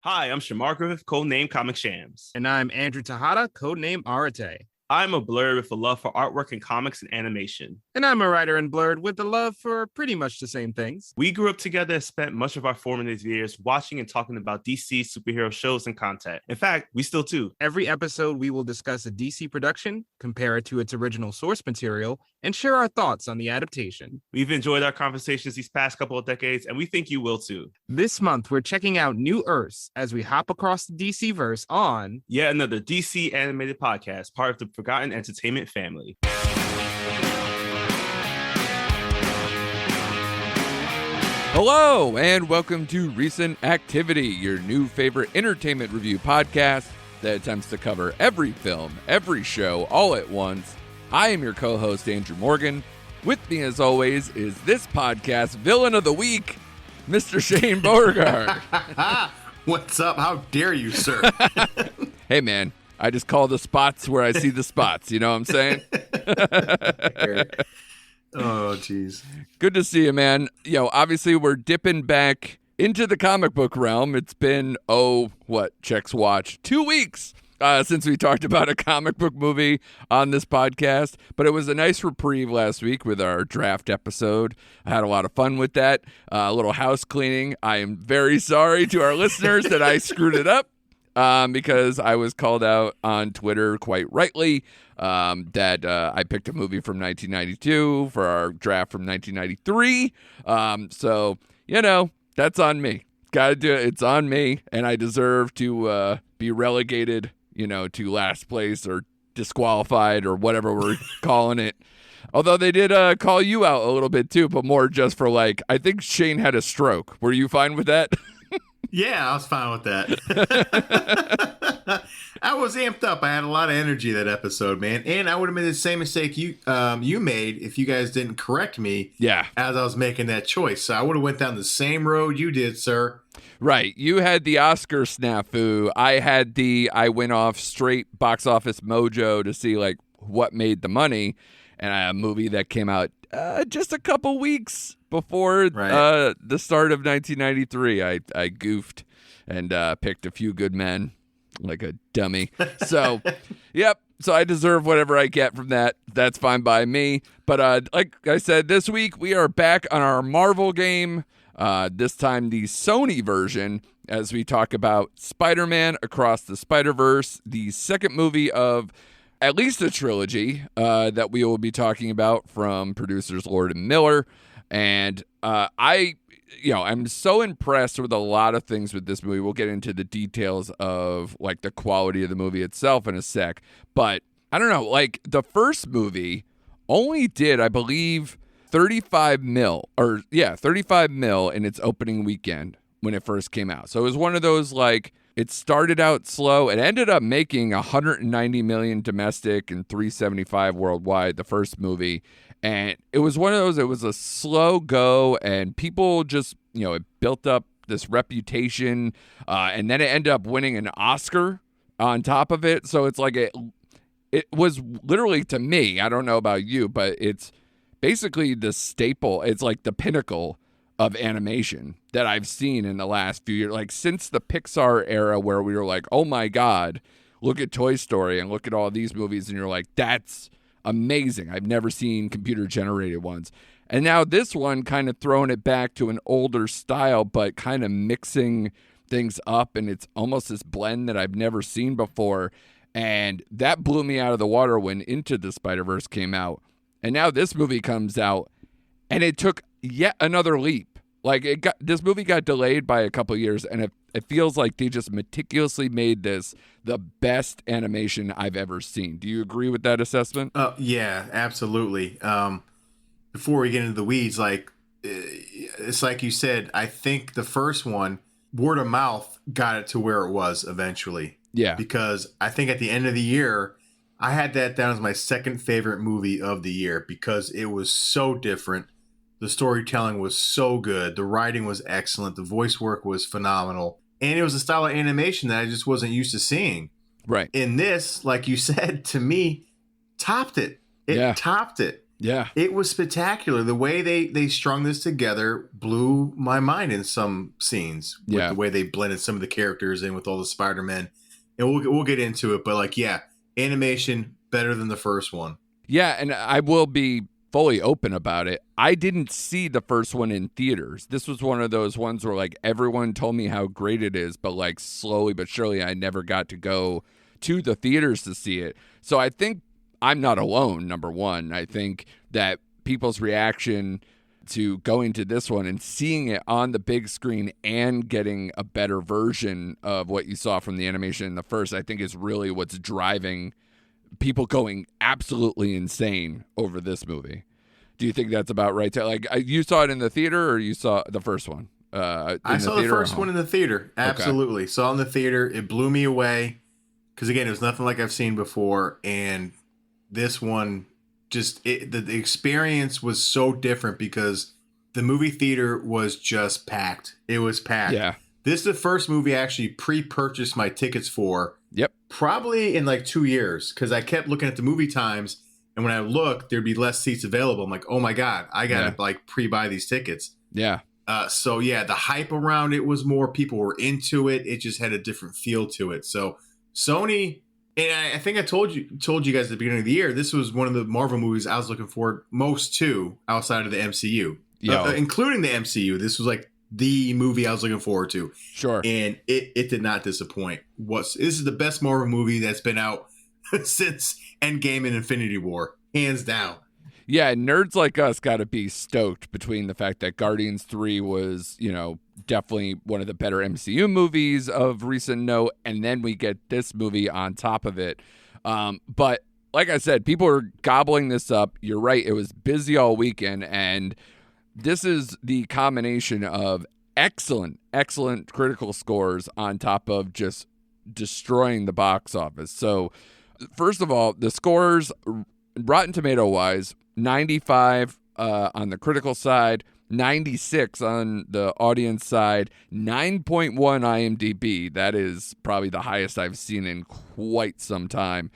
Hi, I'm Shamar Griffith, codename Comic Shams. And I'm Andrew Tejada, codename Arate. I'm a blurred with a love for artwork and comics and animation. And I'm a writer in Blurred with a love for pretty much the same things. We grew up together and spent much of our formative years watching and talking about DC superhero shows and content. In fact, we still do. Every episode, we will discuss a DC production, compare it to its original source material, and share our thoughts on the adaptation. We've enjoyed our conversations these past couple of decades, and we think you will too. This month, we're checking out New Earths as we hop across the DC-verse on yet another DC animated podcast, part of the Forgotten Entertainment family. Hello, and welcome to Recent Activity, your new favorite entertainment review podcast that attempts to cover every film, every show, all at once. I am your co-host, Andrew Morgan. With me, as always, is this podcast villain of the week, Mr. Shane Beauregard. What's up? How dare you, sir? Hey, man, I just call the spots where I see the spots. You know what I'm saying? Oh, jeez. Good to see you, man. Obviously, we're dipping back into the comic book realm. It's been, checks watch, 2 weeks since we talked about a comic book movie on this podcast. But it was a nice reprieve last week with our draft episode. I had a lot of fun with that. A little house cleaning. I am very sorry to our listeners that I screwed it up. Because I was called out on Twitter quite rightly that I picked a movie from 1992 for our draft from 1993. So, that's on me. Gotta do it. It's on me, and I deserve to be relegated, to last place or disqualified or whatever we're calling it. Although they did call you out a little bit too, but more just for I think Shane had a stroke. Were you fine with that? Yeah, I was fine with that. I was amped up. I had a lot of energy that episode, man. And I would have made the same mistake you made if you guys didn't correct me as I was making that choice. So I would have went down the same road you did, sir. Right. You had the Oscar snafu. I went off straight box office mojo to see what made the money. And a movie that came out just a couple weeks before the start of 1993. I goofed and picked A Few Good Men like a dummy. So, yep. So I deserve whatever I get from that. That's fine by me. But like I said, this week we are back on our Marvel game. This time the Sony version, as we talk about Spider-Man Across the Spider-Verse, the second movie of at least a trilogy that we will be talking about from producers Lord and Miller. And I'm so impressed with a lot of things with this movie. We'll get into the details of the quality of the movie itself in a sec. But I don't know, the first movie only did, I believe, 35 mil in its opening weekend when it first came out. So it was one of those it started out slow. It ended up making $190 million domestic and $375 worldwide, the first movie. And it was one of those, it was a slow go, and people just, it built up this reputation, and then it ended up winning an Oscar on top of it. So it's it was literally, to me, I don't know about you, but it's basically the staple. It's the pinnacle of animation that I've seen in the last few years. Since the Pixar era where we were oh my God, look at Toy Story and look at all these movies, and you're that's amazing. I've never seen computer-generated ones. And now this one kind of throwing it back to an older style, but kind of mixing things up, and it's almost this blend that I've never seen before. And that blew me out of the water when Into the Spider-Verse came out. And now this movie comes out, and it took yet another leap. This movie got delayed by a couple years, and it feels like they just meticulously made this the best animation I've ever seen. Do you agree with that assessment? Yeah, absolutely. Before we get into the weeds, it's like you said, I think the first one, word of mouth, got it to where it was eventually. Yeah. Because I think at the end of the year, I had that down as my second favorite movie of the year because it was so different. The storytelling was so good. The writing was excellent. The voice work was phenomenal. And it was a style of animation that I just wasn't used to seeing. Right. In this, like you said, to me, topped it. It topped it. Yeah. It was spectacular. The way they strung this together blew my mind in some scenes with the way they blended some of the characters in with all the Spider-Men. And we'll get into it, but like, yeah, animation better than the first one. Yeah, and I will be fully open about it. I didn't see the first one in theaters. This was one of those ones where like everyone told me how great it is, but like slowly but surely I never got to go to the theaters to see it. So I think I'm not alone, number one. I think that people's reaction to going to this one and seeing it on the big screen and getting a better version of what you saw from the animation in the first, I think is really what's driving people going absolutely insane over this movie. Do you think that's about right? Like, you saw it in the theater or you saw the first one? I saw the first one in the theater. Absolutely. Okay. Saw it in the theater. It blew me away because, again, it was nothing like I've seen before. And this one, just the experience was so different because the movie theater was just packed. It was packed. Yeah. This is the first movie I actually pre-purchased my tickets for. Yep. Probably in like 2 years because I kept looking at the movie times, and when I looked, there'd be less seats available. I'm like, oh my God, I gotta like pre-buy these tickets. Yeah. So yeah, the hype around it was more. People were into it. It just had a different feel to it. So Sony, and I think I told you guys at the beginning of the year, this was one of the Marvel movies I was looking forward most to outside of the MCU, including the MCU. This was like the movie I was looking forward to. Sure. And it did not disappoint. This is the best Marvel movie that's been out since Endgame and Infinity War, hands down. Yeah, nerds like us got to be stoked between the fact that Guardians 3 was, definitely one of the better MCU movies of recent note, and then we get this movie on top of it. But like I said, people are gobbling this up. You're right, it was busy all weekend, and this is the combination of excellent critical scores on top of just destroying the box office. So, first of all, the scores, Rotten Tomato-wise, 95 on the critical side, 96 on the audience side, 9.1 IMDb. That is probably the highest I've seen in quite some time.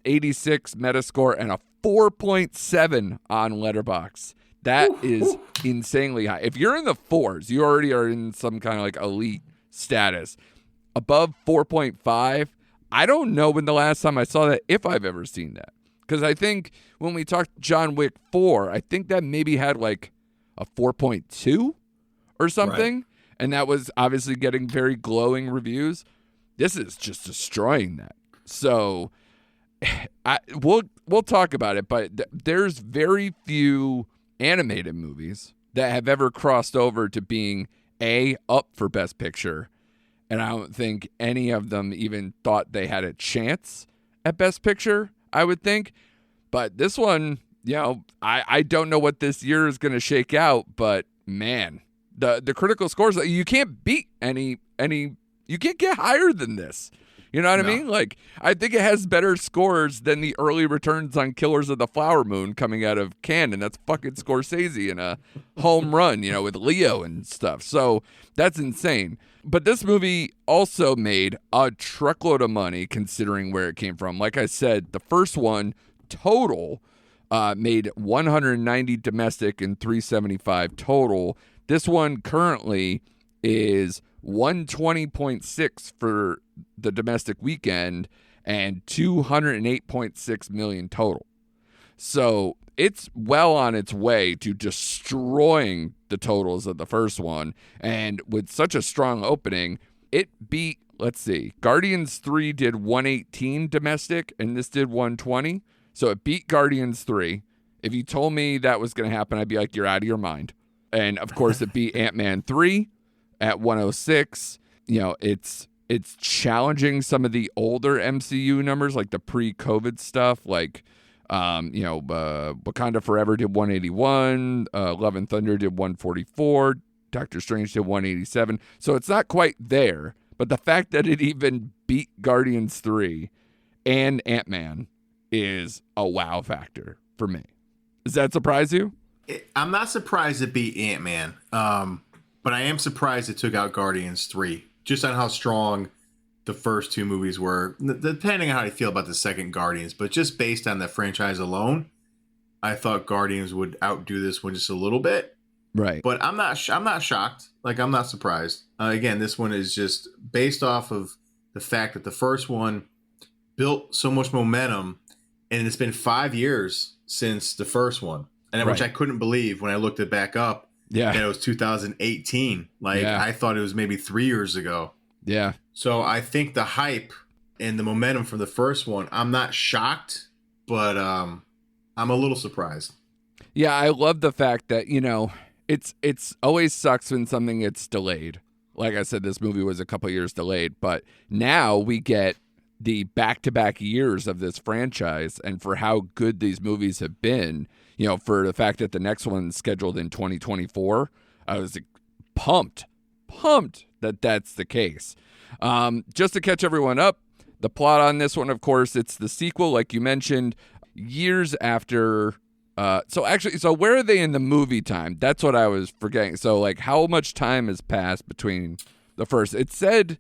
86 Metascore and a 4.7 on Letterboxd. That is insanely high. If you're in the fours, you already are in some kind of like elite status. Above 4.5, I don't know when the last time I saw that, if I've ever seen that. Because I think when we talked John Wick 4, I think that maybe had like a 4.2 or something. Right. And that was obviously getting very glowing reviews. This is just destroying that. So we'll talk about it, but there's very few animated movies that have ever crossed over to being up for Best Picture, and I don't think any of them even thought they had a chance at Best Picture, I would think. But this one, I don't know what this year is going to shake out, but man, the critical scores, you can't beat any you can't get higher than this. You know what I mean? Like, I think it has better scores than the early returns on Killers of the Flower Moon coming out of Cannes, and that's fucking Scorsese in a home run, with Leo and stuff. So that's insane. But this movie also made a truckload of money considering where it came from. Like I said, the first one total made 190 domestic and 375 total. This one currently is 120.6 for the domestic weekend and 208.6 million total. So it's well on its way to destroying the totals of the first one. And with such a strong opening, it beat, let's see, Guardians 3 did 118 domestic and this did 120. So it beat Guardians 3. If you told me that was going to happen, I'd be like, you're out of your mind. And of course it beat Ant-Man 3 at 106. It's challenging some of the older MCU numbers, like the pre-COVID stuff, like Wakanda Forever did 181, Love and Thunder did 144, Doctor Strange did 187. So it's not quite there, but the fact that it even beat Guardians 3 and Ant-Man is a wow factor for me. Does that surprise you? I'm not surprised it beat Ant-Man, but I am surprised it took out Guardians 3, just on how strong the first two movies were, depending on how you feel about the second Guardians, but just based on the franchise alone, I thought Guardians would outdo this one just a little bit. Right. But I'm not shocked. Like, I'm not surprised. Again, this one is just based off of the fact that the first one built so much momentum, and it's been 5 years since the first one, and which I couldn't believe when I looked it back up. Yeah. And it was 2018. Like, I thought it was maybe 3 years ago. Yeah. So I think the hype and the momentum from the first one, I'm not shocked, but I'm a little surprised. Yeah, I love the fact that, you know, it's always sucks when something gets delayed. Like I said, this movie was a couple years delayed, but now we get the back-to-back years of this franchise, and for how good these movies have been, you know, for the fact that the next one's scheduled in 2024, I was pumped that that's the case. Just to catch everyone up, the plot on this one, of course, it's the sequel, like you mentioned, years after. So where are they in the movie time? That's what I was forgetting. So, like, how much time has passed between the first? It said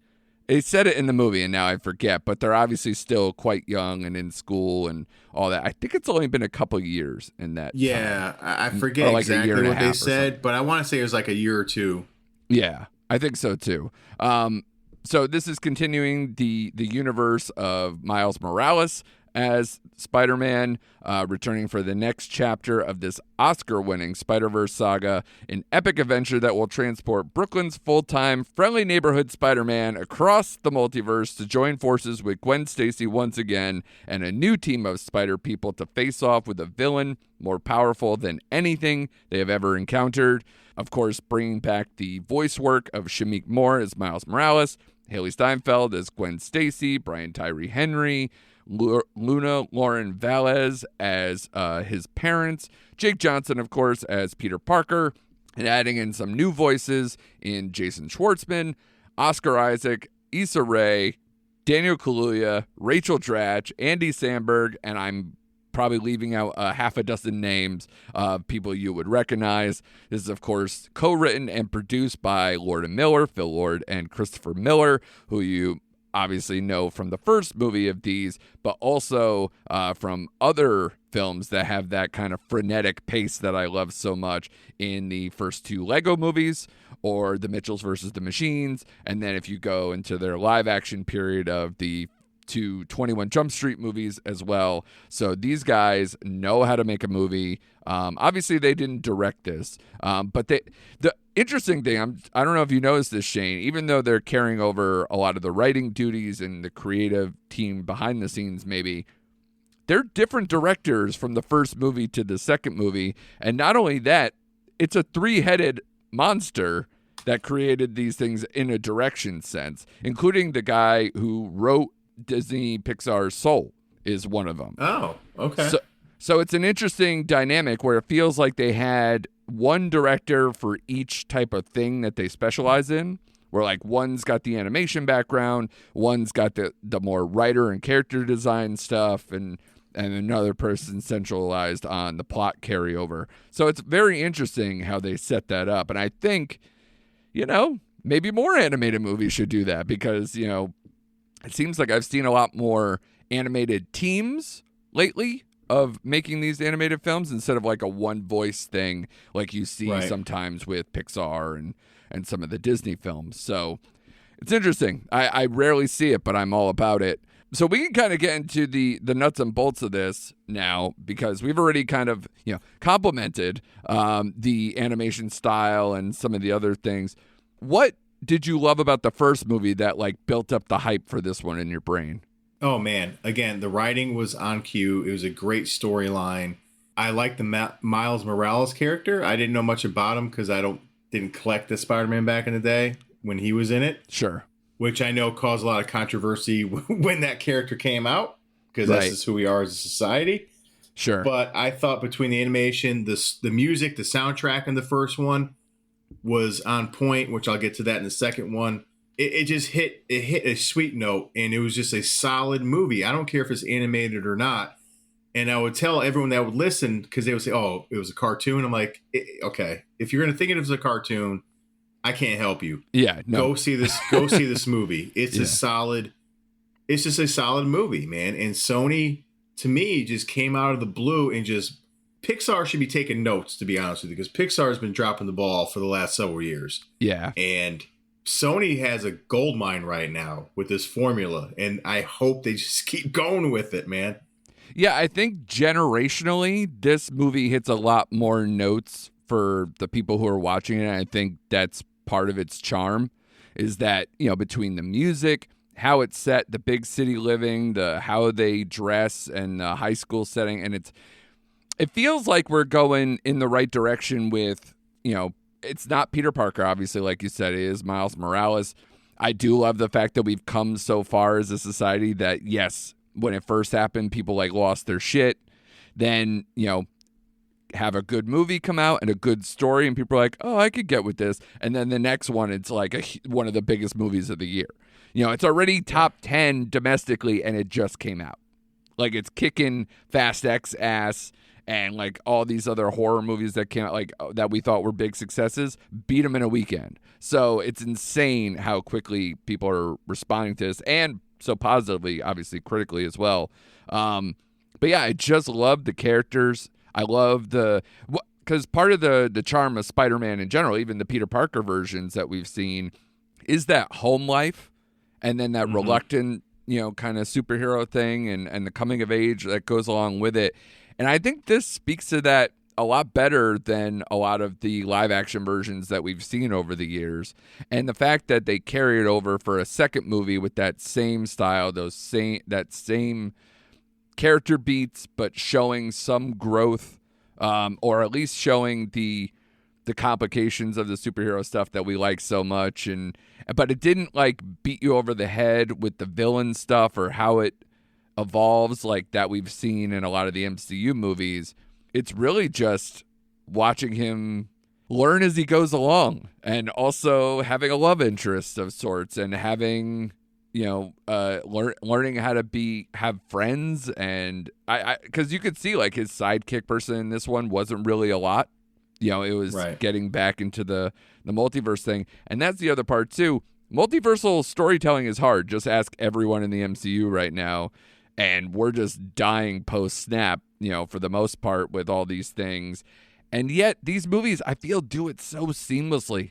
it in the movie, and now I forget. But they're obviously still quite young and in school and all that. I think it's only been a couple years in that. Yeah, time. I forget like exactly what they said, but I want to say it was like a year or two. Yeah, I think so too. So this is continuing the universe of Miles Morales as Spider-Man, returning for the next chapter of this Oscar-winning Spider-Verse saga, an epic adventure that will transport Brooklyn's full-time friendly neighborhood Spider-Man across the multiverse to join forces with Gwen Stacy once again and a new team of Spider people to face off with a villain more powerful than anything they have ever encountered. Of course, bringing back the voice work of Shameik Moore as Miles Morales, Haley Steinfeld as Gwen Stacy, Brian Tyree Henry, Luna Lauren Velez as his parents, Jake Johnson, of course, as Peter Parker, and adding in some new voices in Jason Schwartzman, Oscar Isaac, Issa Rae, Daniel Kaluuya, Rachel Dratch, Andy Samberg, and I'm probably leaving out half a dozen names of people you would recognize. This is, of course, co-written and produced by Lord and Miller, Phil Lord and Christopher Miller, who you obviously know from the first movie of these, but also from other films that have that kind of frenetic pace that I love so much in the first two Lego movies or The Mitchells versus the Machines. And then if you go into their live action period of the two 21 Jump Street movies as well. So these guys know how to make a movie. Obviously, they didn't direct this, but the interesting thing, I don't know if you noticed this, Shane, even though they're carrying over a lot of the writing duties and the creative team behind the scenes, maybe, they're different directors from the first movie to the second movie. And not only that, it's a three-headed monster that created these things in a direction sense, including the guy who wrote Disney Pixar's Soul is one of them. Oh, okay. So it's an interesting dynamic where it feels like they had one director for each type of thing that they specialize in, where like one's got the animation background, one's got the more writer and character design stuff, and another person centralized on the plot carryover. So it's very interesting how they set that up. And I think, you know, maybe more animated movies should do that because, you know, it seems like I've seen a lot more animated teams lately of making these animated films instead of like a one voice thing like you see sometimes with Pixar and some of the Disney films. So it's interesting. I rarely see it, but I'm all about it. So we can kind of get into the nuts and bolts of this now because we've already kind of, you know, complimented the animation style and some of the other things. What did you love about the first movie that like built up the hype for this one in your brain? Oh man, again, the writing was on cue. It was a great storyline. I liked the Miles Morales character. I didn't know much about him because I didn't collect the Spider-Man back in the day when he was in it. Sure. Which I know caused a lot of controversy when that character came out because that's just who we are as a society. Sure. But I thought between the animation, the music, the soundtrack in the first one was on point, which I'll get to that in the second one. It just hit a sweet note, and it was just a solid movie. I don't care if it's animated or not. And I would tell everyone that would listen because they would say, "Oh, it was a cartoon." I'm like, "Okay, if you're gonna think it was a cartoon, I can't help you. Yeah, no. Go see this. Go see this movie. It's a solid. It's just a solid movie, man." And Sony, to me, just came out of the blue and just Pixar should be taking notes, to be honest with you, because Pixar has been dropping the ball for the last several years. Yeah. And Sony has a gold mine right now with this formula, and I hope they just keep going with it, man. Yeah, I think generationally, this movie hits a lot more notes for the people who are watching it. And I think that's part of its charm, is that, you know, between the music, how it's set, the big city living, the how they dress, and the high school setting, and it feels like we're going in the right direction with, you know, it's not Peter Parker, obviously, like you said, it is Miles Morales. I do love the fact that we've come so far as a society that, yes, when it first happened, people like lost their shit. Then, you know, have a good movie come out and a good story, and people are like, oh, I could get with this. And then the next one, it's like one of the biggest movies of the year. You know, it's already top 10 domestically, and it just came out. Like, it's kicking Fast X ass, and like all these other horror movies that came out, like that we thought were big successes, beat them in a weekend. So it's insane how quickly people are responding to this, and so positively, obviously critically as well. But yeah, I just love the characters. I love because part of the charm of Spider-Man in general, even the Peter Parker versions that we've seen, is that home life, and then that reluctant, you know, kind of superhero thing, and the coming of age that goes along with it. And I think this speaks to that a lot better than a lot of the live action versions that we've seen over the years. And the fact that they carry it over for a second movie with that same style, that same character beats, but showing some growth, or at least showing the complications of the superhero stuff that we like so much. But it didn't like beat you over the head with the villain stuff or how it evolves like that we've seen in a lot of the MCU movies. It's really just watching him learn as he goes along, and also having a love interest of sorts, and having, you know, learning how to have friends. And I because you could see like his sidekick person in this one wasn't really a lot. You know, it was getting back into the multiverse thing. And that's the other part too. Multiversal storytelling is hard. Just ask everyone in the MCU right now. And we're just dying post-snap, you know, for the most part with all these things. And yet these movies, I feel, do it so seamlessly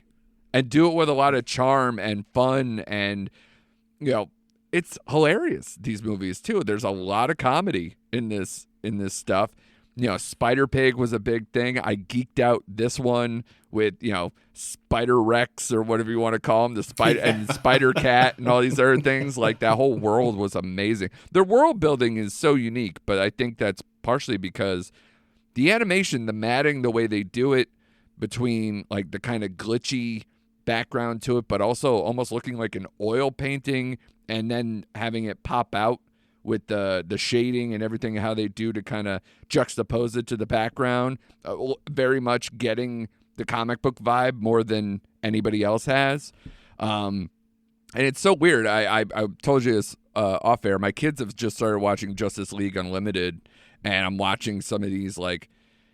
and do it with a lot of charm and fun. And, you know, it's hilarious, these movies, too. There's a lot of comedy in this stuff. You know, Spider-Pig was a big thing. I geeked out this one with, you know, Spider-Rex or whatever you want to call him, and Spider-Cat and all these other things. Like, that whole world was amazing. Their world building is so unique, but I think that's partially because the animation, the matting, the way they do it, between, like, the kind of glitchy background to it, but also almost looking like an oil painting, and then having it pop out with the shading and everything, how they do to kind of juxtapose it to the background, very much getting the comic book vibe more than anybody else has. And it's so weird. I told you this off air. My kids have just started watching Justice League Unlimited, and I'm watching some of these, like,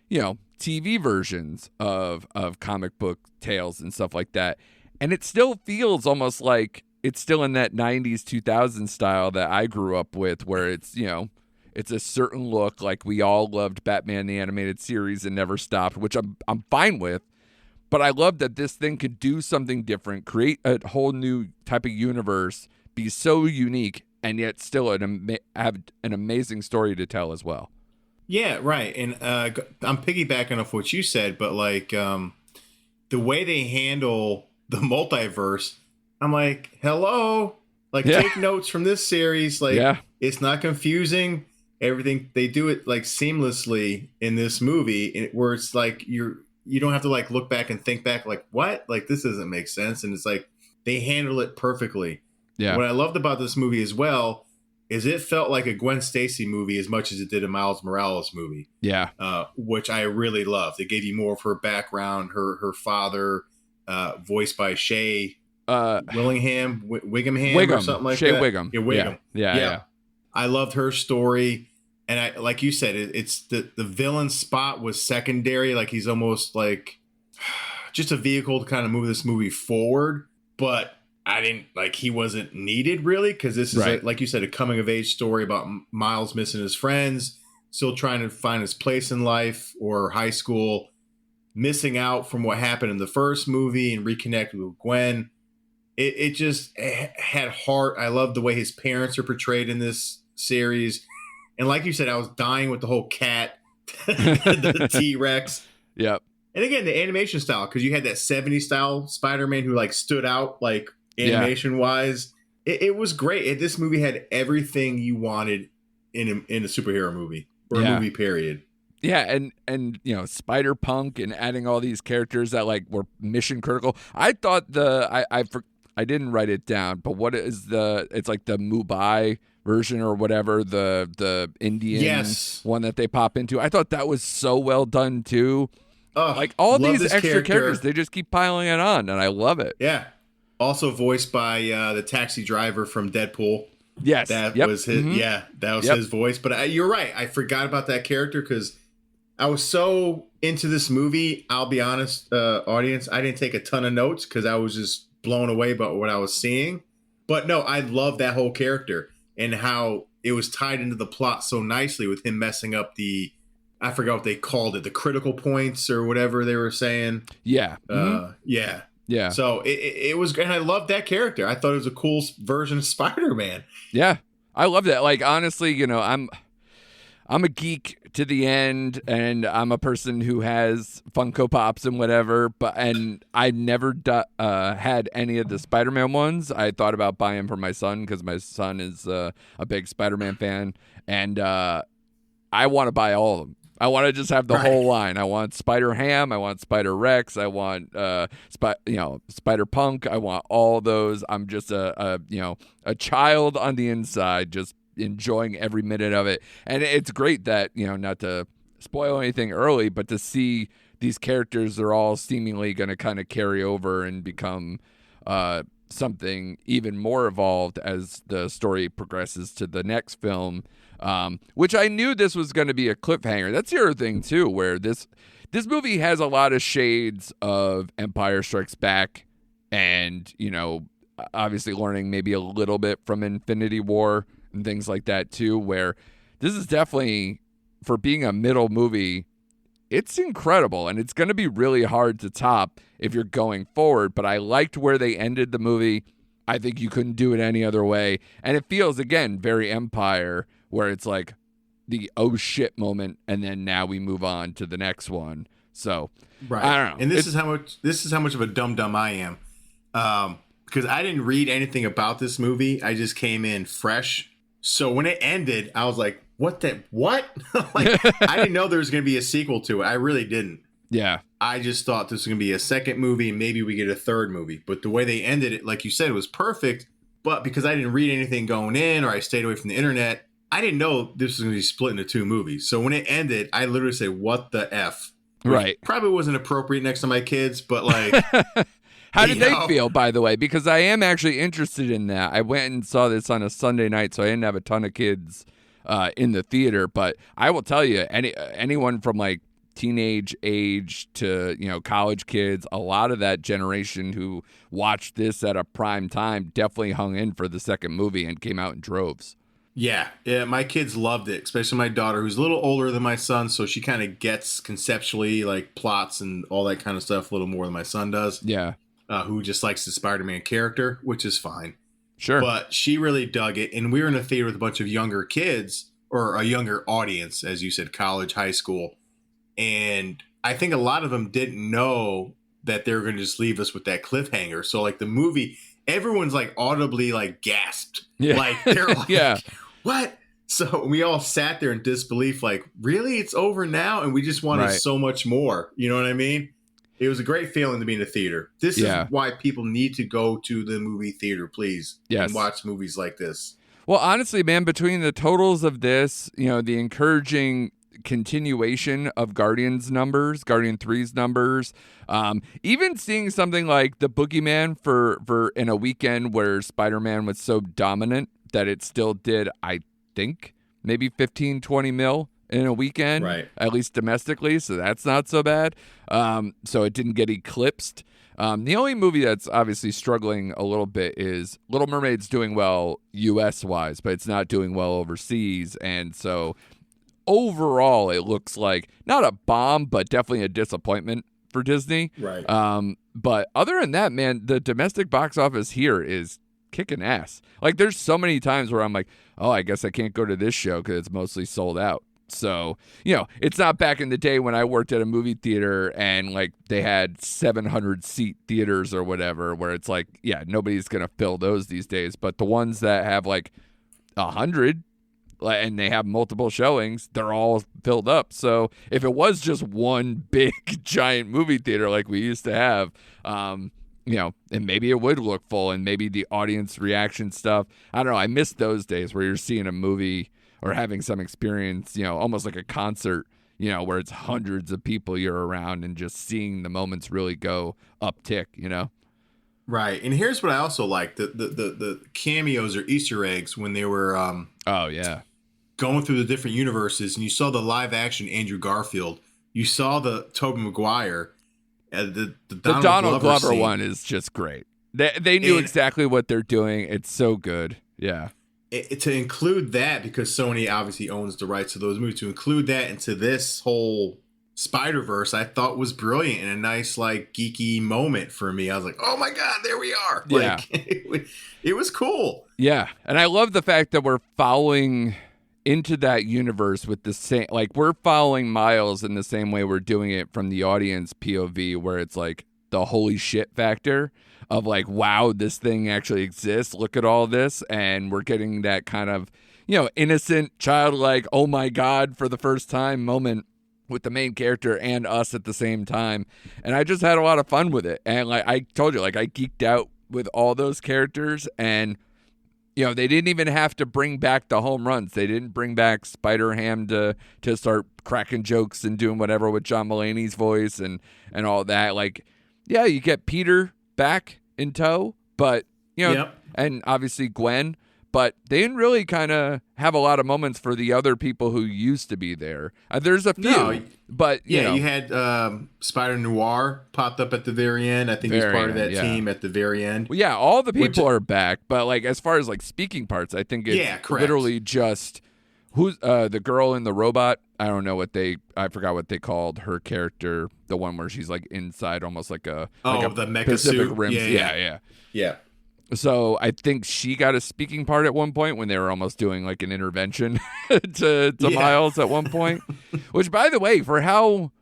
you know, TV versions of comic book tales and stuff like that. And it still feels almost like it's still in that 90s, 2000s style that I grew up with, where it's, you know, it's a certain look. Like, we all loved Batman the Animated Series and never stopped, which I'm fine with. But I love that this thing could do something different, create a whole new type of universe, be so unique, and yet still have an amazing story to tell as well. Yeah, right. And I'm piggybacking off what you said, but like the way they handle the multiverse, I'm like, hello, like, take notes from this series. Like, it's not confusing. Everything, they do it like seamlessly in this movie, where it's like you don't have to like look back and think back, like, what? Like, this doesn't make sense. And it's like they handle it perfectly. Yeah. What I loved about this movie as well is it felt like a Gwen Stacy movie as much as it did a Miles Morales movie. Yeah. Which I really loved. It gave you more of her background, her father, voiced by Shea Willingham, Wiggum or something like Shea that. Wiggum. Yeah, Wiggum. Yeah. I loved her story. And I, like you said, it's the villain spot was secondary. Like, he's almost like just a vehicle to kind of move this movie forward. But I didn't like, he wasn't needed really, because this is like you said, a coming of age story about Miles missing his friends. still trying to find his place in life or high school, missing out from what happened in the first movie and reconnect with Gwen. It just had heart. I love the way his parents are portrayed in this series. And like you said, I was dying with the whole cat, the T-Rex. Yep. And again, the animation style, because you had that 70s style Spider-Man who like stood out like animation wise. It was great. This movie had everything you wanted in a superhero movie or a movie period. Yeah, and Spider-Punk and adding all these characters that like were mission critical. I thought I didn't write it down, but what is it's like the Mumbai version or whatever, the Indian one that they pop into. I thought that was so well done too. Like all these extra characters, they just keep piling it on, and I love it. Yeah. Also voiced by the taxi driver from Deadpool. Yes. That was his. Mm-hmm. Yeah, that was his voice. But you're right. I forgot about that character because I was so into this movie. I'll be honest, audience, I didn't take a ton of notes because I was just blown away by what I was seeing. But no, I love that whole character and how it was tied into the plot so nicely with him messing up I forgot what they called it, the critical points or whatever they were saying. Yeah. Yeah. So it was, and I loved that character. I thought it was a cool version of Spider-Man. Yeah, I love that. Like honestly, I'm a geek to the end, and I'm a person who has Funko Pops and whatever. And I never had any of the Spider-Man ones. I thought about buying for my son because my son is a big Spider-Man fan, and I want to buy all of them. I want to just have the whole line. I want Spider-Ham. I want Spider-Rex. I want Spider-Punk. I want all those. I'm just a child on the inside, just enjoying every minute of it. And it's great that, not to spoil anything early, but to see these characters, they're all seemingly going to kind of carry over and become something even more evolved as the story progresses to the next film. Which I knew this was going to be a cliffhanger. That's the other thing too, where this movie has a lot of shades of Empire Strikes Back, and obviously learning maybe a little bit from Infinity War and things like that too. Where this is definitely, for being a middle movie, it's incredible, and it's going to be really hard to top if you're going forward. But I liked where they ended the movie. I think you couldn't do it any other way, and it feels again very Empire, where it's like the oh shit moment, and then now we move on to the next one. So I don't know. And this is how much of a dum-dum I am. Because I didn't read anything about this movie. I just came in fresh. So when it ended, I was like, what? Like, I didn't know there was going to be a sequel to it. I really didn't. Yeah. I just thought this was going to be a second movie and maybe we get a third movie. But the way they ended it, like you said, it was perfect. But because I didn't read anything going in, or I stayed away from the internet, I didn't know this was going to be split into two movies. So when it ended, I literally said, what the F? Which right. Probably wasn't appropriate next to my kids, but like... How did they feel, by the way? Because I am actually interested in that. I went and saw this on a Sunday night, so I didn't have a ton of kids in the theater. But I will tell you, anyone from like teenage age to college kids, a lot of that generation who watched this at a prime time definitely hung in for the second movie and came out in droves. Yeah, my kids loved it, especially my daughter, who's a little older than my son, so she kind of gets conceptually like plots and all that kind of stuff a little more than my son does. Yeah. Who just likes the Spider-Man character, which is fine. Sure. But she really dug it, and we were in a theater with a bunch of younger kids, or a younger audience, as you said, college, high school, and I think a lot of them didn't know that they were going to just leave us with that cliffhanger. So like the movie, everyone's like audibly like gasped. Yeah. Like they're like, yeah. What? So we all sat there in disbelief, like, really? It's over now? And we just wanted so much more. You know what I mean? It was a great feeling to be in a theater. This is why people need to go to the movie theater, please, and watch movies like this. Well, honestly, man, between the totals of this, the encouraging continuation of Guardian 3's numbers, even seeing something like The Boogeyman for in a weekend where Spider-Man was so dominant that it still did, I think, maybe 15-20 mil in a weekend, at least domestically, so that's not so bad. So it didn't get eclipsed. The only movie that's obviously struggling a little bit is Little Mermaid's doing well US-wise, but it's not doing well overseas, and so overall, it looks like not a bomb, but definitely a disappointment for Disney. Right. But other than that, man, the domestic box office here is kicking ass. Like, there's so many times where I'm like, oh, I guess I can't go to this show because it's mostly sold out. So, it's not back in the day when I worked at a movie theater and like they had 700 seat theaters or whatever, where it's like, yeah, nobody's going to fill those these days. But the ones that have like 100 and they have multiple showings, they're all filled up. So if it was just one big giant movie theater like we used to have, and maybe it would look full and maybe the audience reaction stuff, I don't know. I miss those days where you're seeing a movie or having some experience, almost like a concert, where it's hundreds of people you're around and just seeing the moments really go uptick, Right. And here's what I also like, the cameos or Easter eggs when they were going through the different universes, and you saw the live action Andrew Garfield, you saw the Tobey Maguire, the Donald Glover one is just great. They knew exactly what they're doing. It's so good. Yeah. To include that, because Sony obviously owns the rights to those movies, to include that into this whole Spider-Verse, I thought was brilliant and a nice, like, geeky moment for me. I was like, oh my God, there we are. Yeah. Like, it was cool. Yeah. And I love the fact that we're following into that universe with the same, like, we're following Miles in the same way we're doing it from the audience POV, where it's like the holy shit factor of like, wow, this thing actually exists. Look at all this. And we're getting that kind of, innocent, childlike, oh my God, for the first time moment with the main character and us at the same time. And I just had a lot of fun with it. And like I told you, like, I geeked out with all those characters, and they didn't even have to bring back the home runs. They didn't bring back Spider-Ham to start cracking jokes and doing whatever with John Mulaney's voice and all that. Like, yeah, you get Peter back in tow, but and obviously Gwen, but they didn't really kind of have a lot of moments for the other people who used to be there. There's a few, but you had Spider Noir popped up at the very end. I think he's part of that team at the very end. Well, yeah, all the people are back, but like as far as like speaking parts, I think it's literally just who's the girl in the robot. I don't know I forgot what they called her character, the one where she's like inside almost like a the mecha Pacific suit. Rim. Yeah. So I think she got a speaking part at one point when they were almost doing like an intervention to Miles at one point, which, by the way, for how,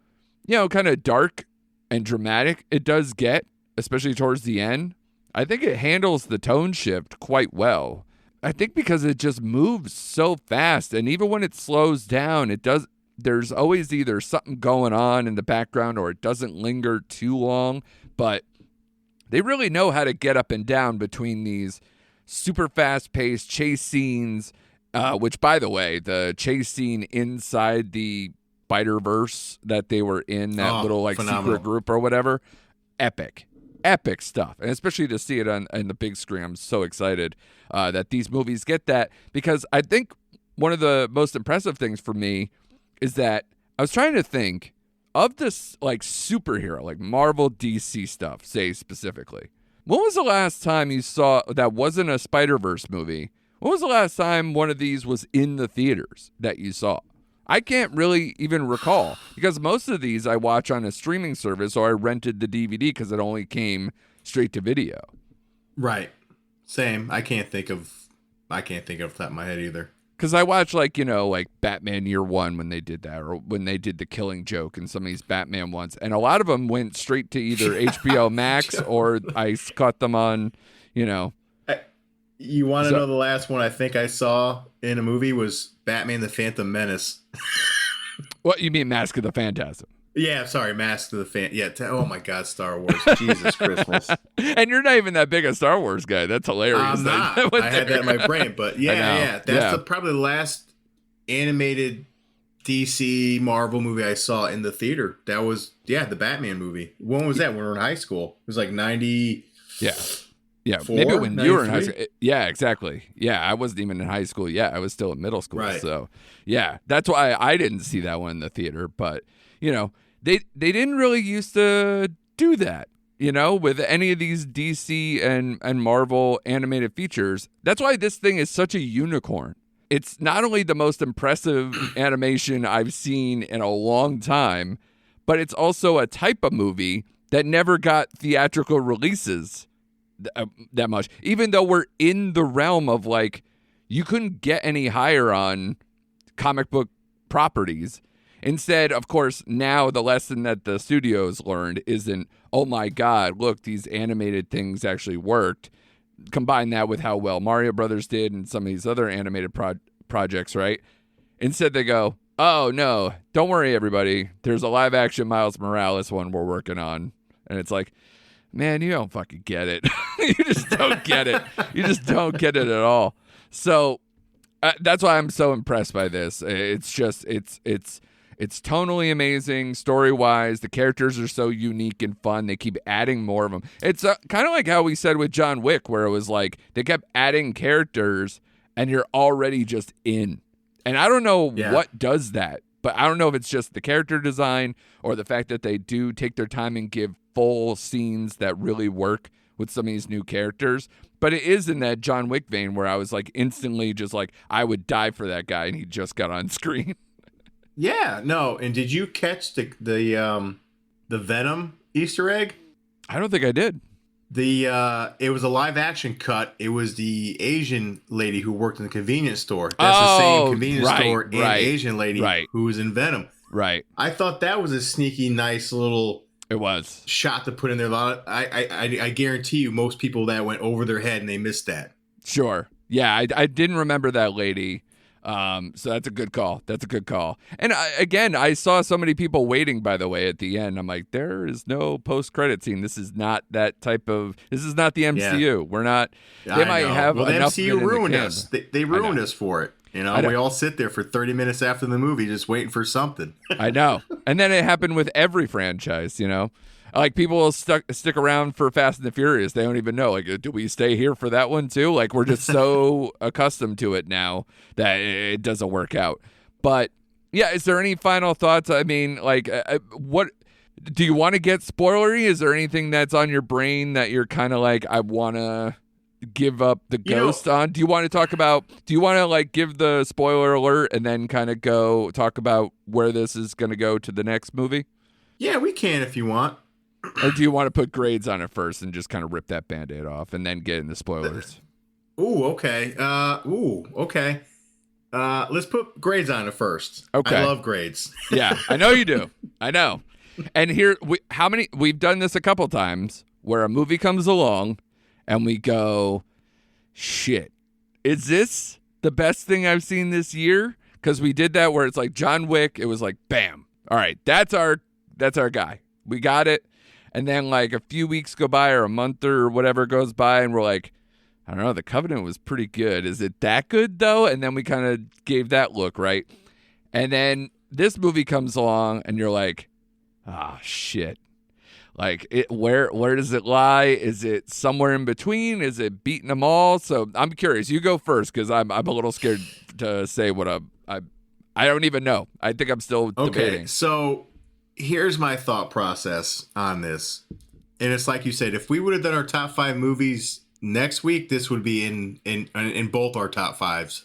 kind of dark and dramatic it does get, especially towards the end, I think it handles the tone shift quite well. I think because it just moves so fast, and even when it slows down, there's always either something going on in the background or it doesn't linger too long, but they really know how to get up and down between these super fast-paced chase scenes, which, by the way, the chase scene inside the Spider-Verse that they were in, that little like secret group or whatever, epic stuff. And especially to see it on the big screen, I'm so excited that these movies get that, because I think one of the most impressive things for me is that I was trying to think of this like superhero, like Marvel, DC stuff, say specifically. When was the last time you saw that wasn't a Spider-Verse movie? When was the last time one of these was in the theaters that you saw? I can't really even recall, because most of these I watch on a streaming service, or I rented the DVD because it only came straight to video. Right. Same. I can't think of off the top of my head either. Because I watched like Batman Year One when they did that, or when they did The Killing Joke and some of these Batman ones. And a lot of them went straight to either HBO Max or I caught them on, You want to know the last one I think I saw in a movie was Batman the Phantom Menace. What, you mean Mask of the Phantasm? Yeah, sorry, Mask of the Phantasm. Yeah, oh my God, Star Wars. Jesus Christmas. And you're not even that big a Star Wars guy. That's hilarious. I'm not. I had that in my brain, but yeah. That's probably the last animated DC Marvel movie I saw in the theater. That was, the Batman movie. When was that? When we were in high school. It was like 90. Yeah, maybe when 93? You were in high school. Yeah, exactly. Yeah, I wasn't even in high school yet. I was still in middle school. Right. So, yeah, that's why I didn't see that one in the theater. But, they didn't really used to do that, with any of these DC and Marvel animated features. That's why this thing is such a unicorn, it's not only the most impressive animation I've seen in a long time, but it's also a type of movie that never got theatrical releases that much. Even though we're in the realm of like, you couldn't get any higher on comic book properties. Instead, of course, now the lesson that the studios learned isn't, oh my God, look, these animated things actually worked. Combine that with how well Mario Brothers did and some of these other animated projects, right? Instead, they go, oh no, don't worry, everybody. There's a live action Miles Morales one we're working on. And it's like, man, you don't fucking get it. You just don't get it. You just don't get it at all. So that's why I'm so impressed by this. It's just, it's tonally amazing, story-wise. The characters are so unique and fun. They keep adding more of them. It's kind of like how we said with John Wick, where it was like they kept adding characters, and you're already just in. And I don't know what does that, but I don't know if it's just the character design or the fact that they do take their time and give full scenes that really work with some of these new characters. But it is in that John Wick vein where I was like instantly just like, I would die for that guy, and he just got on screen. Yeah, no. And did you catch the Venom Easter egg? I don't think I did. It was a live action cut. It was the Asian lady who worked in the convenience store. That's the same convenience store and Asian lady who was in Venom. Right. I thought that was a sneaky, nice little shot to put in there. I guarantee you, most people that went over their head and they missed that. Sure. Yeah, I didn't remember that lady. So that's a good call. And I saw so many people waiting, by the way, at the end. I'm like, there is no post-credit scene. This is not the MCU. Yeah. We're not, they might have the enough MCU ruined us. They ruined us for it. You know, we all sit there for 30 minutes after the movie just waiting for something. I know. And then it happened with every franchise, you know. Like, people will stick around for Fast and the Furious. They don't even know. Like, do we stay here for that one too? Like, we're just so accustomed to it now that it doesn't work out. But yeah, is there any final thoughts? I mean, like, what do you want to get spoilery? Is there anything that's on your brain that you're kind of like, I want to give up the ghost on? Do you want to like give the spoiler alert and then kind of go talk about where this is going to go to the next movie? Yeah, we can if you want. Or do you want to put grades on it first and just kind of rip that Band-Aid off and then get into spoilers? Okay. Okay. Let's put grades on it first. Okay. I love grades. Yeah, I know you do. I know. And here, we've done this a couple times where a movie comes along and we go, shit, is this the best thing I've seen this year? Because we did that where it's like John Wick. It was like, bam. All right, that's our guy. We got it. And then like a few weeks go by or a month or whatever goes by and we're like, I don't know, The Covenant was pretty good. Is it that good though? And then we kind of gave that look, right? And then this movie comes along and you're like, ah, shit. Like, where does it lie? Is it somewhere in between? Is it beating them all? So I'm curious. You go first because I'm a little scared to say what I don't even know. I think I'm still debating. So here's my thought process on this. And it's like you said, if we would have done our top 5 movies next week, this would be in both our top 5s.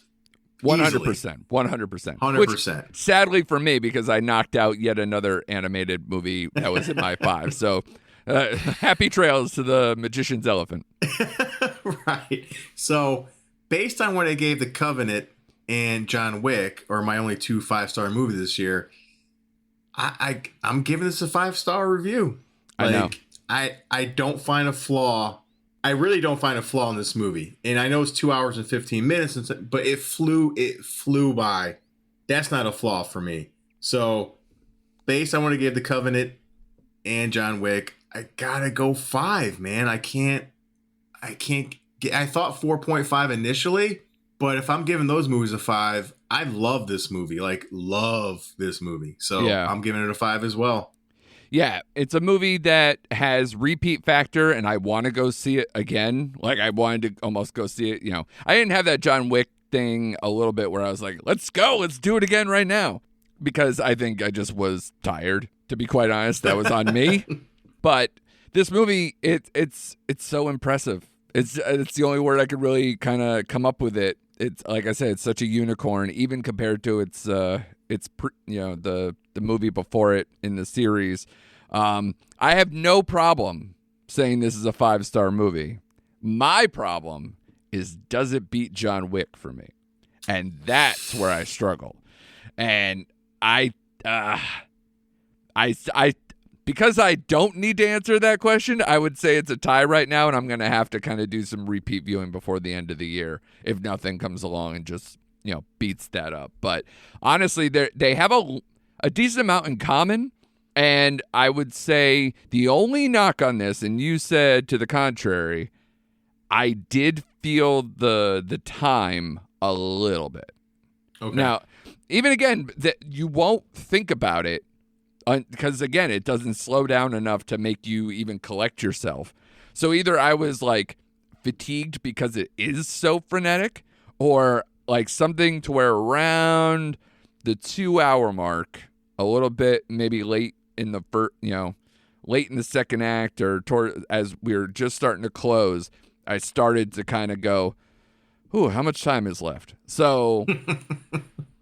100%. 100%. 100%. Which, sadly for me, because I knocked out yet another animated movie that was in my 5. So happy trails to the Magician's Elephant. Right. So based on what I gave The Covenant and John Wick, or my only 2 5-star movies this year, I'm giving this a 5-star review. I know. I don't find a flaw. I really don't find a flaw in this movie. And I know it's 2 hours and 15 minutes, but it flew by. That's not a flaw for me. So based on what I gave The Covenant and John Wick, I gotta go 5, man. I thought 4.5 initially, but if I'm giving those movies a 5, I love this movie. Like, love this movie. So yeah. I'm giving it a 5 as well. Yeah, it's a movie that has repeat factor, and I want to go see it again. Like, I wanted to almost go see it. You know, I didn't have that John Wick thing a little bit where I was like, let's go, let's do it again right now. Because I think I just was tired, to be quite honest. That was on me. But this movie, it's so impressive. It's the only word I could really kind of come up with it. it's like I said, it's such a unicorn, even compared to the movie before it in the series. I have no problem saying this is a 5-star movie. My problem is, does it beat John Wick for me? And that's where I struggle. And I because I don't need to answer that question, I would say it's a tie right now, and I'm going to have to kind of do some repeat viewing before the end of the year if nothing comes along and just, beats that up. But honestly, they have a decent amount in common, and I would say the only knock on this, and you said to the contrary, I did feel the time a little bit. Okay. Now, even again, that you won't think about it because, again, it doesn't slow down enough to make you even collect yourself. So either I was like fatigued because it is so frenetic, or like something to where around the 2-hour mark, a little bit maybe late in the late in the second act, or as we were just starting to close, I started to kind of go, ooh, how much time is left? So,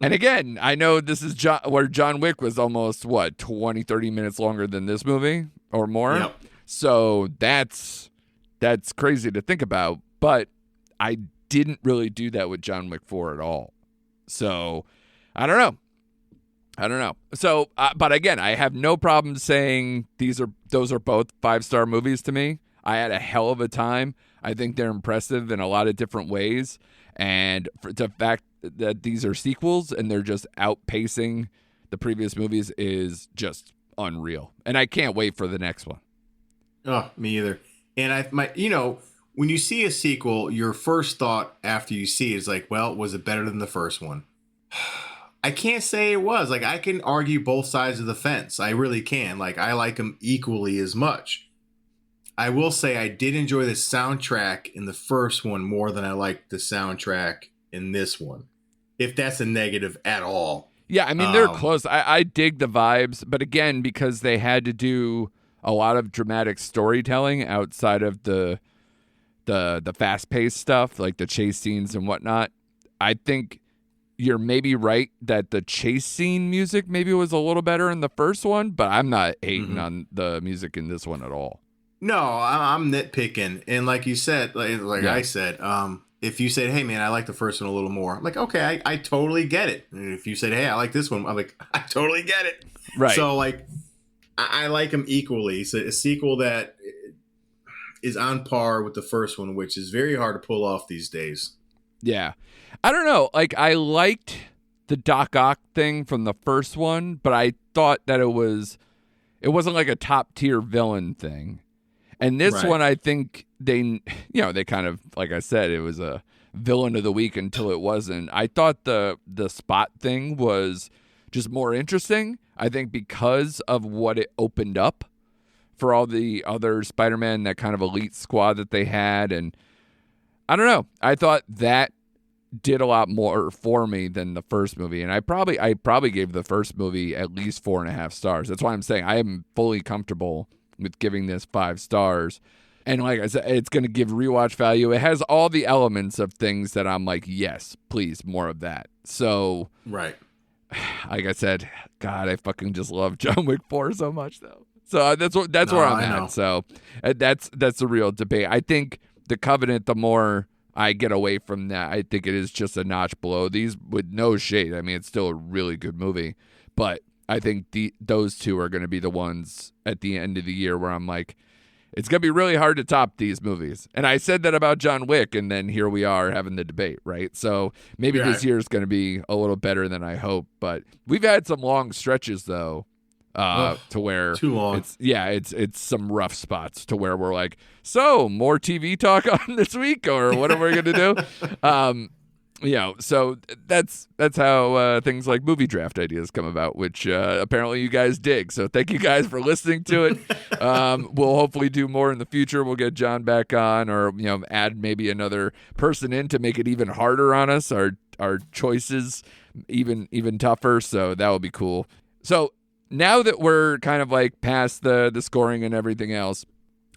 and again, I know this is where John Wick was almost, 20, 30 minutes longer than this movie or more. Yep. So that's crazy to think about. But I didn't really do that with John Wick 4 at all. So I don't know. So, but again, I have no problem saying those are both 5-star movies to me. I had a hell of a time. I think they're impressive in a lot of different ways. And for the fact that these are sequels and they're just outpacing the previous movies is just unreal. And I can't wait for the next one. Oh, me either. And when you see a sequel, your first thought after you see it is like, well, was it better than the first one? I can't say it was. Like, I can argue both sides of the fence. I really can. Like, I like them equally as much. I will say I did enjoy the soundtrack in the first one more than I liked the soundtrack in this one, if that's a negative at all. Yeah, I mean, they're close. I dig the vibes, but again, because they had to do a lot of dramatic storytelling outside of the fast-paced stuff, like the chase scenes and whatnot, I think you're maybe right that the chase scene music maybe was a little better in the first one, but I'm not hating on the music in this one at all. No, I'm nitpicking, and like you said, like I said, if you said, "Hey, man, I like the first one a little more," I'm like, okay, I totally get it. And if you said, "Hey, I like this one," I'm like, I totally get it. Right. So like, I like them equally. It's a sequel that is on par with the first one, which is very hard to pull off these days. Yeah, I don't know. Like, I liked the Doc Ock thing from the first one, but I thought that it wasn't like a top tier villain thing. And this one, I think they kind of, like I said, it was a villain of the week until it wasn't. I thought the Spot thing was just more interesting, I think, because of what it opened up for all the other Spider-Man, that kind of elite squad that they had. And I don't know. I thought that did a lot more for me than the first movie. And I probably gave the first movie at least 4.5 stars. That's why I'm saying I am fully comfortable with giving this 5 stars. And like I said, it's going to give rewatch value. It has all the elements of things that I'm like, yes, please, more of that. So, right. Like I said, God, I fucking just love John Wick 4 so much, though. So that's where I'm at. So that's the real debate. I think The Covenant, the more I get away from that, I think it is just a notch below these, with no shade. I mean, it's still a really good movie, but I think those two are going to be the ones at the end of the year where I'm like, it's going to be really hard to top these movies. And I said that about John Wick, and then here we are having the debate, right? So maybe this year is going to be a little better than I hope. But we've had some long stretches, though, to where too long. It's some rough spots to where we're like, so more TV talk on this week, or what are we going to do? So that's how things like movie draft ideas come about, which apparently you guys dig. So thank you guys for listening to it. We'll hopefully do more in the future. We'll get John back on, or add maybe another person in to make it even harder on us. Our choices even tougher. So that would be cool. So now that we're kind of like past the scoring and everything else,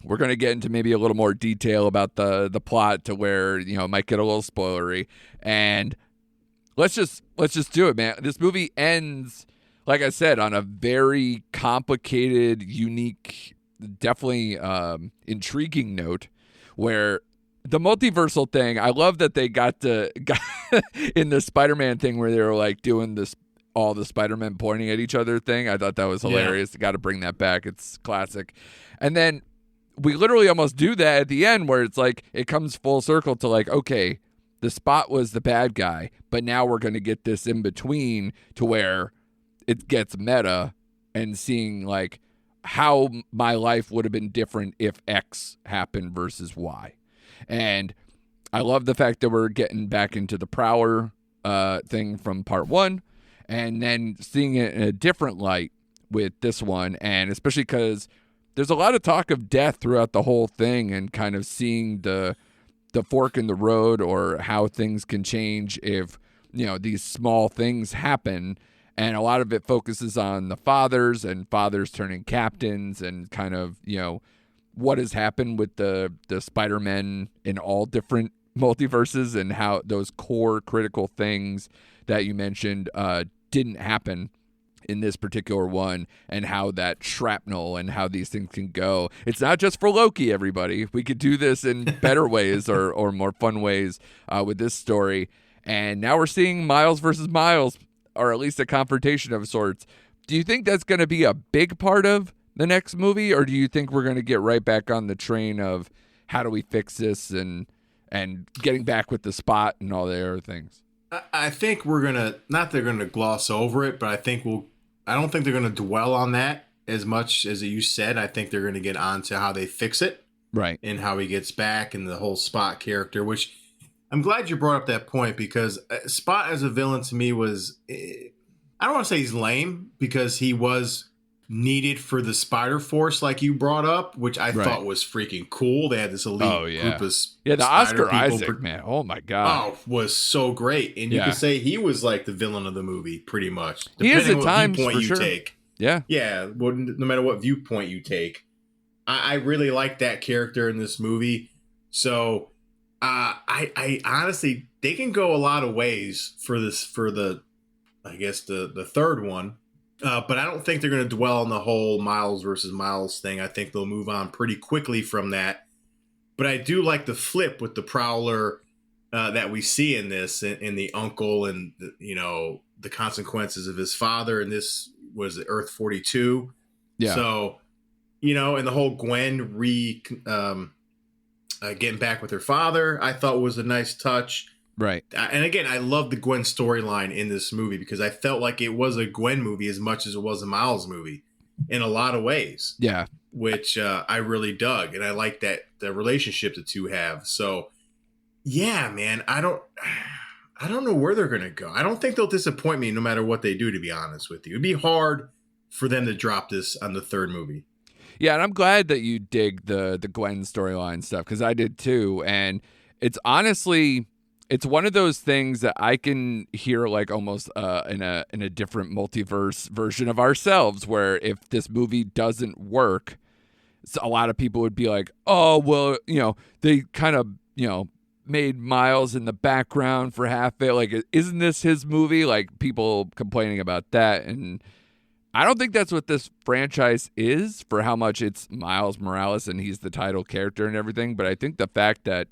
we're going to get into maybe a little more detail about the plot to where, you know, it might get a little spoilery. And let's just do it, man. This movie ends, like I said, on a very complicated, unique, definitely intriguing note where the multiversal thing, I love that they got in the Spider-Man thing where they were like doing this, all the Spider-Men pointing at each other thing. I thought that was hilarious. Yeah. Got to bring that back. It's classic. And then we literally almost do that at the end where it's like it comes full circle to like, okay, the Spot was the bad guy, but now we're going to get this in between to where it gets meta and seeing like how my life would have been different if X happened versus Y. And I love the fact that we're getting back into the Prowler thing from part 1 and then seeing it in a different light with this one. And especially because there's a lot of talk of death throughout the whole thing and kind of seeing the fork in the road or how things can change if, you know, these small things happen. And a lot of it focuses on the fathers and fathers turning captains and kind of, you know, what has happened with the Spider-Men in all different multiverses and how those core critical things that you mentioned didn't happen in this particular one, and how that shrapnel and how these things can go. It's not just for Loki, everybody. We could do this in better ways or more fun ways with this story. And now we're seeing Miles versus Miles, or at least a confrontation of sorts. Do you think that's going to be a big part of the next movie, or do you think we're going to get right back on the train of how do we fix this and getting back with the Spot and all the other things? I think we're going to, not they're going to gloss over it, but I don't think they're going to dwell on that as much as you said. I think they're going to get on to how they fix it. Right. And how he gets back and the whole Spot character, which I'm glad you brought up that point because Spot as a villain to me was, I don't want to say he's lame because he was needed for the Spider Force like you brought up, which I thought was freaking cool. They had this elite group of the Spider Oscar Isaac, man. Oh my God. Oh, was so great. And you could say he was like the villain of the movie pretty much. He is at times viewpoint for you sure. take. Yeah. Yeah. Well, no matter what viewpoint you take. I really like that character in this movie. So I honestly, they can go a lot of ways for the third one. But I don't think they're going to dwell on the whole Miles versus Miles thing. I think they'll move on pretty quickly from that. But I do like the flip with the Prowler that we see in this, in the uncle and, the consequences of his father. And this was Earth 42. Yeah. So, and the whole Gwen getting back with her father, I thought was a nice touch. Right. And again, I love the Gwen storyline in this movie because I felt like it was a Gwen movie as much as it was a Miles movie in a lot of ways. Yeah. Which I really dug. And I like that the relationship the two have. So, yeah, man, I don't know where they're going to go. I don't think they'll disappoint me no matter what they do, to be honest with you. It'd be hard for them to drop this on the third movie. Yeah, and I'm glad that you dig the Gwen storyline stuff because I did too. And it's honestly... it's one of those things that I can hear like almost in a different multiverse version of ourselves where if this movie doesn't work, so a lot of people would be like, oh, well, they kind of, made Miles in the background for half it. Like, isn't this his movie? Like people complaining about that. And I don't think that's what this franchise is for how much it's Miles Morales and he's the title character and everything. But I think the fact that,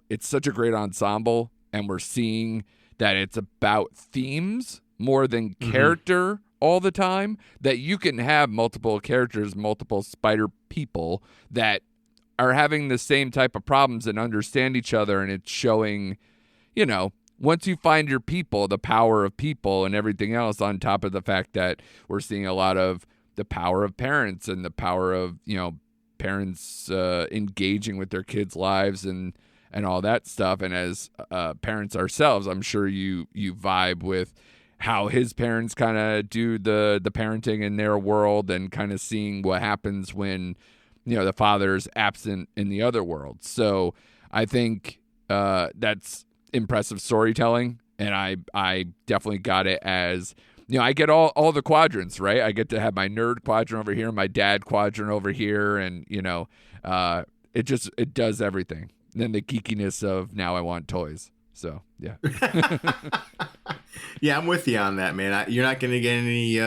it's such a great ensemble and we're seeing that it's about themes more than character all the time, that you can have multiple characters, multiple spider people that are having the same type of problems and understand each other. And it's showing, once you find your people, the power of people and everything else, on top of the fact that we're seeing a lot of the power of parents and the power of, parents engaging with their kids' lives and all that stuff. And as parents ourselves, I'm sure you vibe with how his parents kind of do the parenting in their world and kind of seeing what happens when, the father's absent in the other world. So I think that's impressive storytelling. And I definitely got it as, I get all the quadrants, right? I get to have my nerd quadrant over here, my dad quadrant over here. And, It does everything. And then the geekiness of now I want toys. So yeah. Yeah, I'm with you on that, man. You're not going to get any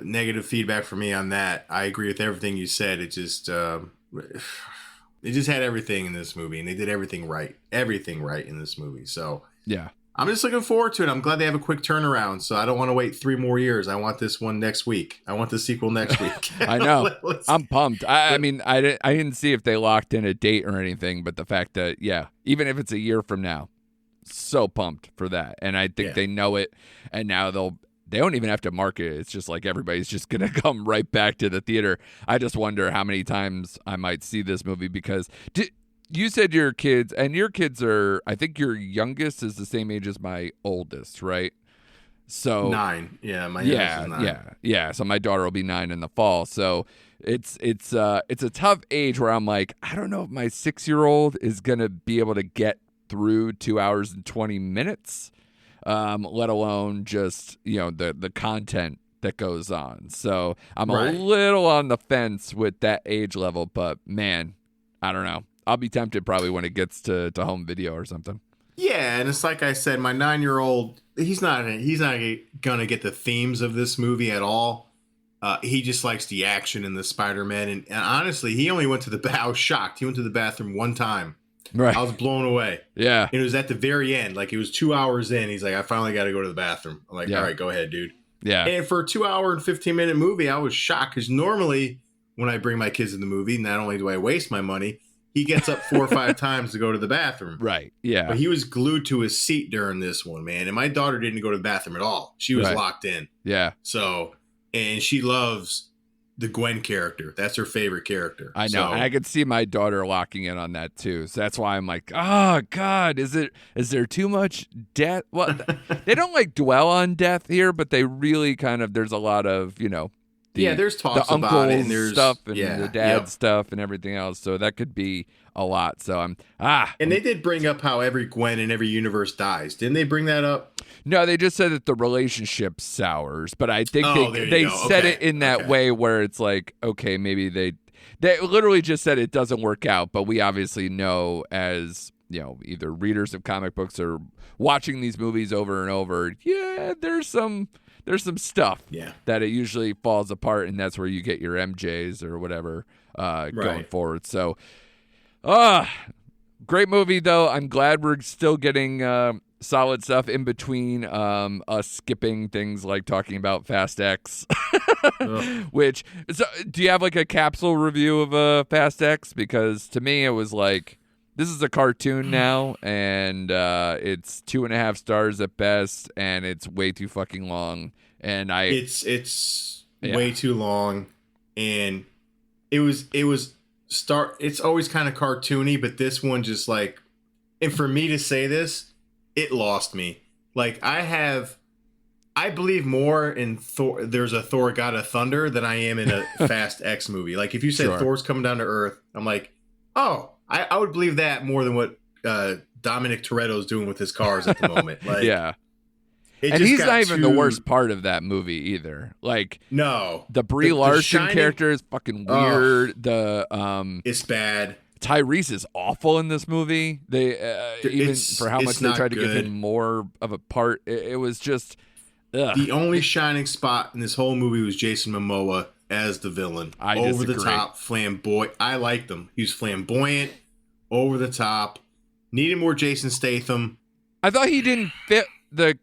negative feedback from me on that. I agree with everything you said. It just they just had everything in this movie, and they did everything right in this movie. So yeah, I'm just looking forward to it. I'm glad they have a quick turnaround. So I don't want to wait 3 more years. I want this one next week. I want the sequel next week. I know. I'm pumped. I mean, I didn't see if they locked in a date or anything, but the fact that even if it's a year from now, so pumped for that. And I think they know it, and now they don't even have to market it. It's just like everybody's just going to come right back to the theater. I just wonder how many times I might see this movie because you said your kids are, I think your youngest is the same age as my oldest, right? So 9. Yeah, my youngest is 9. Yeah. So my daughter will be 9 in the fall. So it's a tough age where I'm like, I don't know if my 6-year-old is going to be able to get through 2 hours and 20 minutes. Let alone just, the content that goes on. So I'm a little on the fence with that age level, but man, I don't know. I'll be tempted probably when it gets to home video or something. Yeah, and it's like I said, my 9-year-old, he's not gonna get the themes of this movie at all. He just likes the action and the Spider-Man, and honestly, he only went to I was shocked. He went to the bathroom one time. Right. I was blown away. Yeah. And it was at the very end. Like, it was 2 hours in. He's like, I finally got to go to the bathroom. I'm like, all right, go ahead, dude. Yeah. And for a 2 hour and 15-minute movie, I was shocked because normally when I bring my kids in the movie, not only do I waste my money, he gets up 4 or 5 times to go to the bathroom. Right. Yeah. But he was glued to his seat during this one, man. And my daughter didn't go to the bathroom at all. She was locked in. Yeah. So, and she loves the Gwen character. That's her favorite character. I know. And I could see my daughter locking in on that too. So that's why I'm like, oh God, is there too much death? Well, they don't dwell on death here, but they really kind of, there's a lot of, there's talks the about it, and there's there's stuff and the dad stuff and everything else. So that could be a lot. So And they did bring up how every Gwen in every universe dies. Didn't they bring that up? No, they just said that the relationship sours, but I think they said it in that way where it's like, okay, maybe they literally just said it doesn't work out, but we obviously know as, either readers of comic books or watching these movies over and over, there's some stuff that it usually falls apart, and that's where you get your MJs or whatever going forward. So, great movie though. I'm glad we're still getting solid stuff in between us skipping things like talking about Fast X. Which, so, do you have a capsule review of Fast X? Because to me it was like, this is a cartoon now, and it's 2.5 stars at best, and it's way too fucking long. And it's way too long, and it's always kind of cartoony, but this one just and for me to say this, it lost me. I believe more in Thor. There's a Thor God of Thunder than I am in a Fast X movie. Like, if you said Thor's coming down to Earth, I'm like, oh, I would believe that more than what Dominic Toretto's doing with his cars at the moment. And he's not even the worst part of that movie either. No, the Brie Larson character is fucking weird. It's bad. Tyrese is awful in this movie. They even for how much they tried to give him more of a part, it was just the only shining spot in this whole movie was Jason Momoa as the villain. Over the top, flamboyant. I liked him. He was flamboyant, over the top. Needed more Jason Statham. I thought he didn't fit the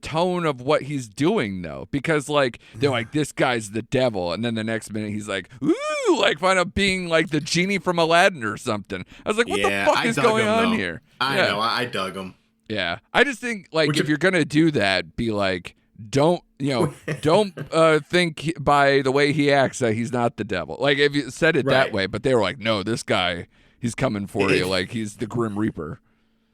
tone of what he's doing though, because they're like, this guy's the devil, and then the next minute he's like, ooh, find out being like the genie from Aladdin or something. I was like, what the fuck is going on here? I know, I dug him. Yeah, I just think if you're gonna do that, be like, don't think by the way he acts that he's not the devil. Like, if you said it that way, but they were like, no, this guy, he's coming for you, like he's the Grim Reaper.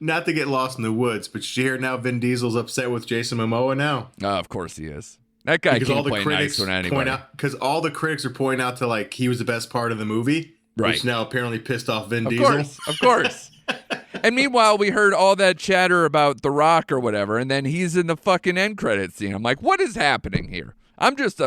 Not to get lost in the woods, but you hear now Vin Diesel's upset with Jason Momoa now. Of course he is. That guy can't play nice with anybody. Because all the critics are pointing out to he was the best part of the movie, which now apparently pissed off Vin Diesel. Of course. And meanwhile, we heard all that chatter about The Rock or whatever, and then he's in the fucking end credits scene. I'm like, what is happening here? I'm just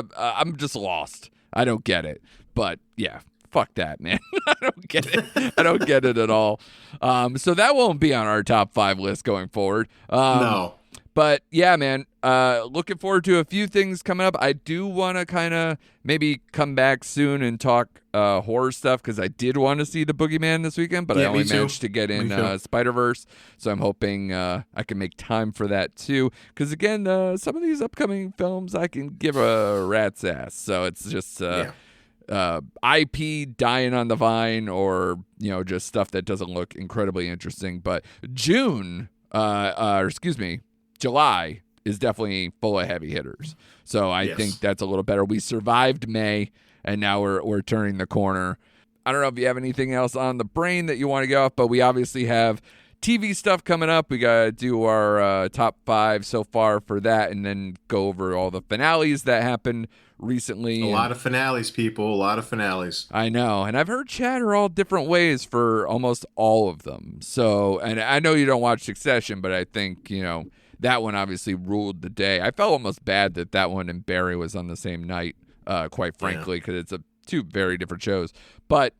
lost. I don't get it. But yeah, fuck that, man. I don't get it. I don't get it at all. So that won't be on our top 5 list going forward. No. But yeah, man, looking forward to a few things coming up. I do want to kind of maybe come back soon and talk horror stuff because I did want to see The Boogeyman this weekend, but I only managed to get in Spider-Verse. So I'm hoping I can make time for that too. Because again, some of these upcoming films I can give a rat's ass. So it's just IP dying on the vine or, just stuff that doesn't look incredibly interesting. But July is definitely full of heavy hitters. So I think that's a little better. We survived May, and now we're turning the corner. I don't know if you have anything else on the brain that you want to get off, but we obviously have TV stuff coming up. We got to do our top 5 so far for that, and then go over all the finales that happened recently. A lot of finales, people. A lot of finales. I know. And I've heard chatter all different ways for almost all of them. So, and I know you don't watch Succession, but I think, that one obviously ruled the day. I felt almost bad that one and Barry was on the same night, quite frankly, because it's 2 very different shows. But,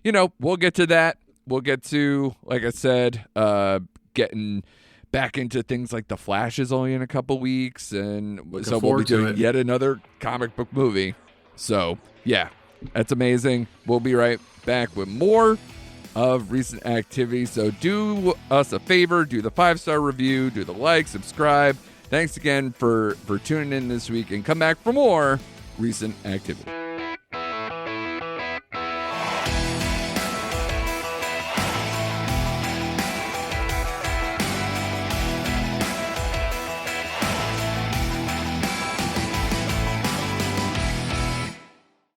we'll get to that. We'll get to, like I said, getting back into things like The Flash is only in a couple weeks. And so we'll be doing yet another comic book movie. So, yeah, that's amazing. We'll be right back with more of recent activity. So do us a favor, do the 5-star review, do the like, subscribe. Thanks again for tuning in this week, and come back for more recent activity.